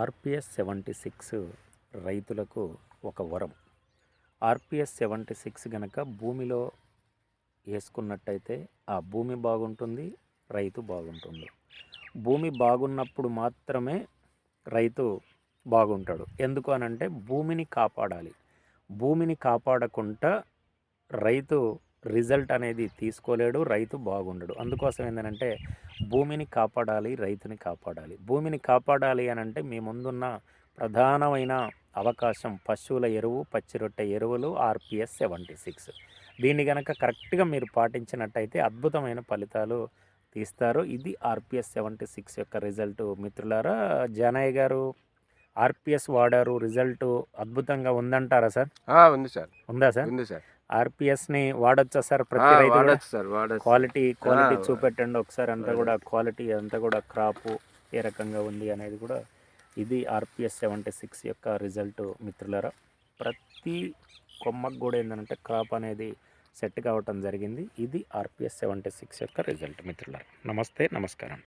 RPS 76 రైతులకు ఒక వరం. ఆర్పిఎస్ 76 గనక భూమిలో వేసుకున్నట్టయితే ఆ భూమి బాగుంటుంది, రైతు బాగుంటుంది. భూమి బాగున్నప్పుడు మాత్రమే రైతు బాగుంటాడు. ఎందుకు అనంటే భూమిని కాపాడాలి. భూమిని కాపాడకుండా రైతు రిజల్ట్ అనేది తీసుకోలేడు, రైతు బాగుండడు. అందుకోసం ఏంటంటే భూమిని కాపాడాలి, రైతుని కాపాడాలి. భూమిని కాపాడాలి అని అంటే మీ ముందున్న ప్రధానమైన అవకాశం పశువుల ఎరువు, పచ్చిరొట్టె ఎరువులు ఆర్పిఎస్ 76. దీన్ని కనుక కరెక్ట్గా మీరు పాటించినట్టయితే అద్భుతమైన ఫలితాలు తీస్తారు. ఇది ఆర్పిఎస్ 76 యొక్క రిజల్ట్. మిత్రులారా, జానయ్య గారు ఆర్పిఎస్ వాడారు, రిజల్ట్ అద్భుతంగా ఉందంటారా సార్? ఉంది సార్. ఉందా సార్? ఉంది సార్. ఆర్పిఎస్ని వాడొచ్చా సార్? ప్రతి రైతు కూడా వాడచ్చు సార్, వాడచ్చు. క్వాలిటీ చూపెట్టండి ఒకసారి. అంతా కూడా క్వాలిటీ అంతా కూడా క్రాపు ఏ రకంగా ఉంది అనేది కూడా ఇది ఆర్పిఎస్ 76 యొక్క రిజల్ట్ మిత్రులారా. ప్రతి కొమ్మకు కూడా ఏంటంటే క్రాప్ అనేది సెట్ కావటం జరిగింది. ఇది ఆర్పిఎస్ 76 యొక్క రిజల్ట్ మిత్రులారా. నమస్తే, నమస్కారం.